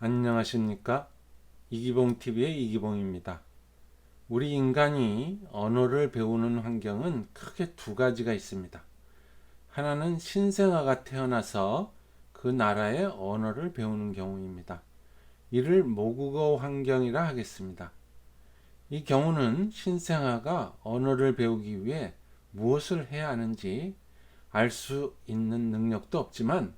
안녕하십니까? 이기봉TV의 이기봉입니다. 우리 인간이 언어를 배우는 환경은 크게 두 가지가 있습니다. 하나는 신생아가 태어나서 그 나라의 언어를 배우는 경우입니다. 이를 모국어 환경이라 하겠습니다. 이 경우는 신생아가 언어를 배우기 위해 무엇을 해야 하는지 알 수 있는 능력도 없지만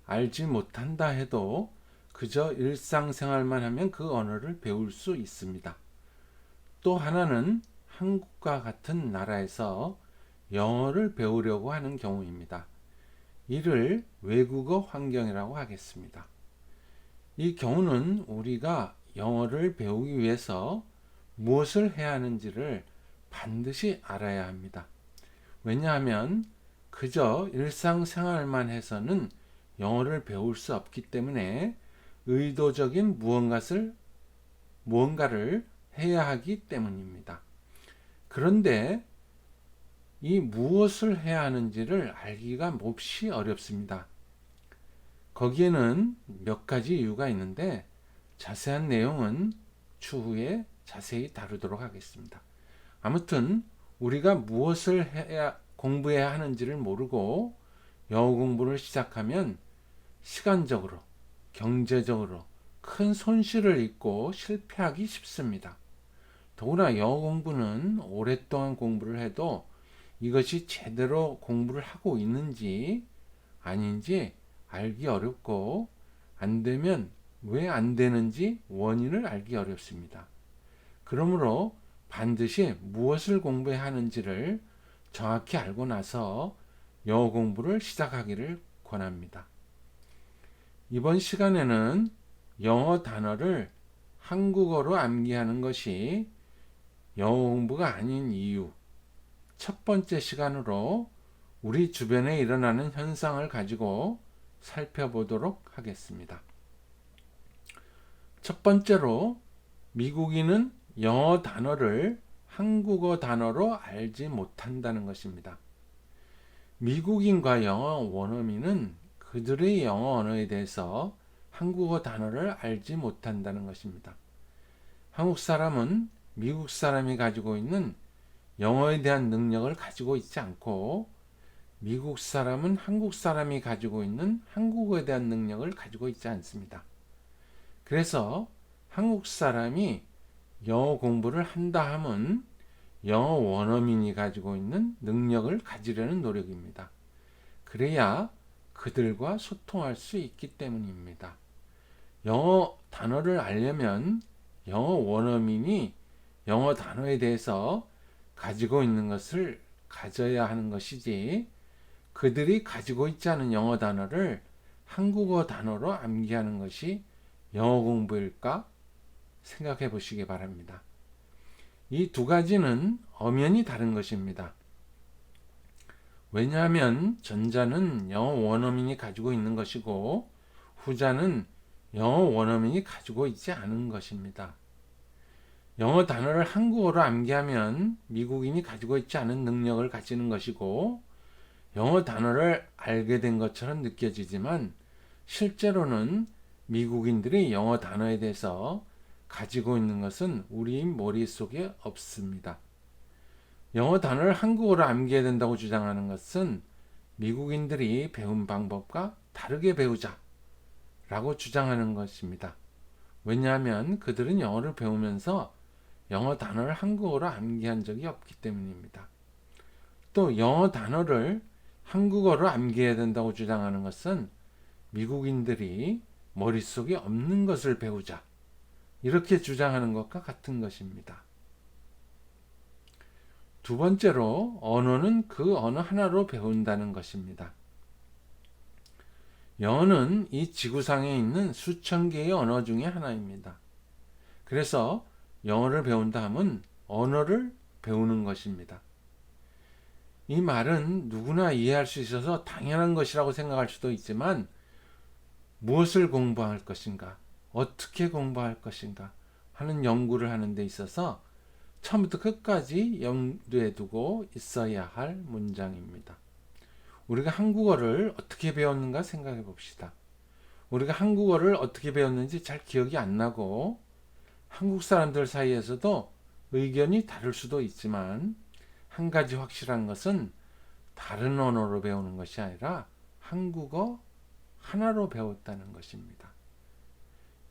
알지 못한다 해도 그저 일상생활만 하면 그 언어를 배울 수 있습니다. 또 하나는 한국과 같은 나라에서 영어를 배우려고 하는 경우입니다. 이를 외국어 환경이라고 하겠습니다. 이 경우는 우리가 영어를 배우기 위해서 무엇을 해야 하는지를 반드시 알아야 합니다. 왜냐하면 그저 일상생활만 해서는 영어를 배울 수 없기 때문에 의도적인 무언가를 해야 하기 때문입니다. 그런데 이 무엇을 해야 하는지를 알기가 몹시 어렵습니다. 거기에는 몇 가지 이유가 있는데 자세한 내용은 추후에 자세히 다루도록 하겠습니다. 아무튼 우리가 무엇을 공부해야 하는지를 모르고 영어 공부를 시작하면 시간적으로, 경제적으로 큰 손실을 입고 실패하기 쉽습니다. 더구나 영어 공부는 오랫동안 공부를 해도 이것이 제대로 공부를 하고 있는지 아닌지 알기 어렵고, 안 되면 왜 안 되는지 원인을 알기 어렵습니다. 그러므로 반드시 무엇을 공부해야 하는지를 정확히 알고 나서 영어 공부를 시작하기를 권합니다. 이번 시간에는 영어 단어를 한국어로 암기하는 것이 영어 공부가 아닌 이유, 첫 번째 시간으로 우리 주변에 일어나는 현상을 가지고 살펴보도록 하겠습니다. 첫 번째로, 미국인은 영어 단어를 한국어 단어로 알지 못한다는 것입니다. 미국인과 영어 원어민은 그들의 영어 언어에 대해서 한국어 단어를 알지 못한다는 것입니다. 한국 사람은 미국 사람이 가지고 있는 영어에 대한 능력을 가지고 있지 않고, 미국 사람은 한국 사람이 가지고 있는 한국어에 대한 능력을 가지고 있지 않습니다. 그래서 한국 사람이 영어 공부를 한다 하면 영어 원어민이 가지고 있는 능력을 가지려는 노력입니다. 그래야 그들과 소통할 수 있기 때문입니다. 영어 단어를 알려면 영어 원어민이 영어 단어에 대해서 가지고 있는 것을 가져야 하는 것이지, 그들이 가지고 있지 않은 영어 단어를 한국어 단어로 암기하는 것이 영어 공부일까 생각해 보시기 바랍니다. 이 두 가지는 엄연히 다른 것입니다. 왜냐하면 전자는 영어 원어민이 가지고 있는 것이고 후자는 영어 원어민이 가지고 있지 않은 것입니다. 영어 단어를 한국어로 암기하면 미국인이 가지고 있지 않은 능력을 가지는 것이고, 영어 단어를 알게 된 것처럼 느껴지지만 실제로는 미국인들이 영어 단어에 대해서 가지고 있는 것은 우리 머릿속에 없습니다. 영어 단어를 한국어로 암기해야 된다고 주장하는 것은 미국인들이 배운 방법과 다르게 배우자 라고 주장하는 것입니다. 왜냐하면 그들은 영어를 배우면서 영어 단어를 한국어로 암기한 적이 없기 때문입니다. 또 영어 단어를 한국어로 암기해야 된다고 주장하는 것은 미국인들이 머릿속에 없는 것을 배우자 이렇게 주장하는 것과 같은 것입니다. 두 번째로, 언어는 그 언어 하나로 배운다는 것입니다. 영어는 이 지구상에 있는 수천 개의 언어 중에 하나입니다. 그래서 영어를 배운다 하면 언어를 배우는 것입니다. 이 말은 누구나 이해할 수 있어서 당연한 것이라고 생각할 수도 있지만, 무엇을 공부할 것인가, 어떻게 공부할 것인가 하는 연구를 하는 데 있어서 처음부터 끝까지 염두에 두고 있어야 할 문장입니다. 우리가 한국어를 어떻게 배웠는가 생각해 봅시다. 우리가 한국어를 어떻게 배웠는지 잘 기억이 안 나고 한국 사람들 사이에서도 의견이 다를 수도 있지만 한 가지 확실한 것은 다른 언어로 배우는 것이 아니라 한국어 하나로 배웠다는 것입니다.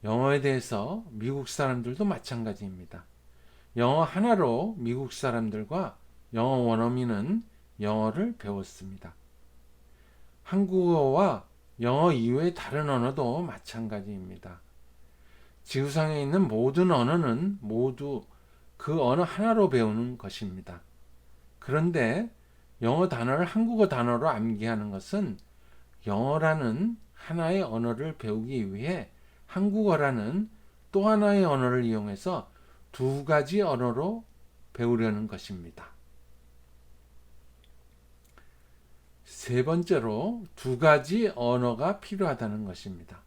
영어에 대해서 미국 사람들도 마찬가지입니다. 영어 하나로 미국 사람들과 영어 원어민은 영어를 배웠습니다. 한국어와 영어 이외의 다른 언어도 마찬가지입니다. 지구상에 있는 모든 언어는 모두 그 언어 하나로 배우는 것입니다. 그런데 영어 단어를 한국어 단어로 암기하는 것은 영어라는 하나의 언어를 배우기 위해 한국어라는 또 하나의 언어를 이용해서 두 가지 언어로 배우려는 것입니다. 세 번째로 두 가지 언어가 필요하다는 것입니다.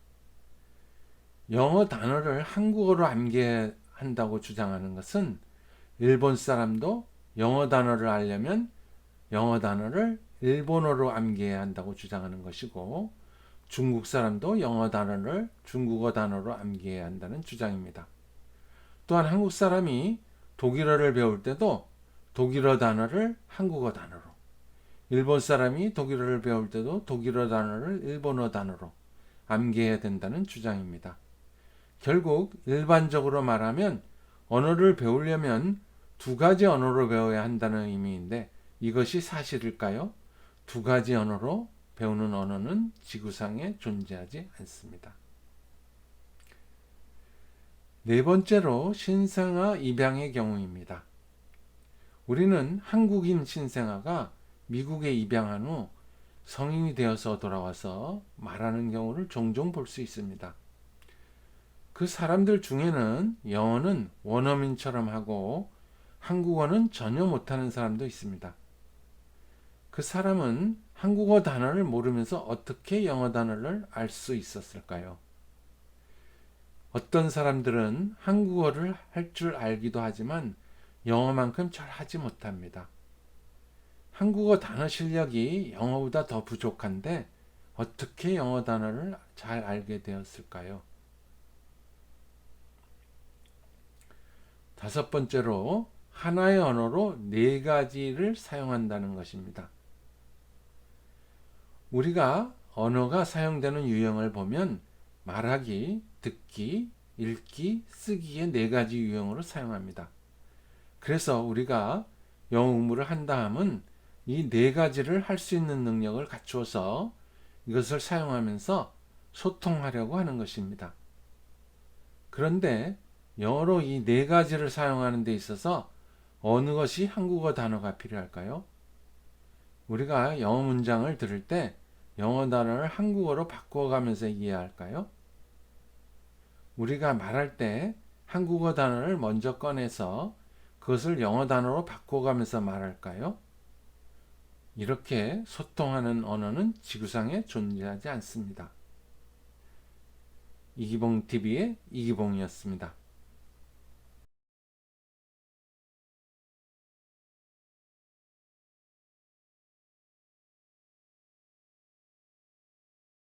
영어 단어를 한국어로 암기한다고 주장하는 것은 일본 사람도 영어 단어를 알려면 영어 단어를 일본어로 암기해야 한다고 주장하는 것이고 중국 사람도 영어 단어를 중국어 단어로 암기해야 한다는 주장입니다. 또한 한국 사람이 독일어를 배울 때도 독일어 단어를 한국어 단어로, 일본 사람이 독일어를 배울 때도 독일어 단어를 일본어 단어로 암기해야 된다는 주장입니다. 결국 일반적으로 말하면 언어를 배우려면 두 가지 언어로 배워야 한다는 의미인데 이것이 사실일까요? 두 가지 언어로 배우는 언어는 지구상에 존재하지 않습니다. 네 번째로 신생아 입양의 경우입니다. 우리는 한국인 신생아가 미국에 입양한 후 성인이 되어서 돌아와서 말하는 경우를 종종 볼 수 있습니다. 그 사람들 중에는 영어는 원어민처럼 하고 한국어는 전혀 못하는 사람도 있습니다. 그 사람은 한국어 단어를 모르면서 어떻게 영어 단어를 알 수 있었을까요? 어떤 사람들은 한국어를 할 줄 알기도 하지만 영어만큼 잘 하지 못합니다. 한국어 단어 실력이 영어보다 더 부족한데 어떻게 영어 단어를 잘 알게 되었을까요? 다섯 번째로 하나의 언어로 네 가지를 사용한다는 것입니다. 우리가 언어가 사용되는 유형을 보면 말하기, 듣기, 읽기, 쓰기의 네 가지 유형으로 사용합니다. 그래서 우리가 영어 공부를 한다 함은 이 네 가지를 할 수 있는 능력을 갖추어서 이것을 사용하면서 소통하려고 하는 것입니다. 그런데 영어로 이 네 가지를 사용하는 데 있어서 어느 것이 한국어 단어가 필요할까요? 우리가 영어 문장을 들을 때 영어 단어를 한국어로 바꿔가면서 이해할까요? 우리가 말할 때 한국어 단어를 먼저 꺼내서 그것을 영어 단어로 바꿔가면서 말할까요? 이렇게 소통하는 언어는 지구상에 존재하지 않습니다. 이기봉TV의 이기봉이었습니다.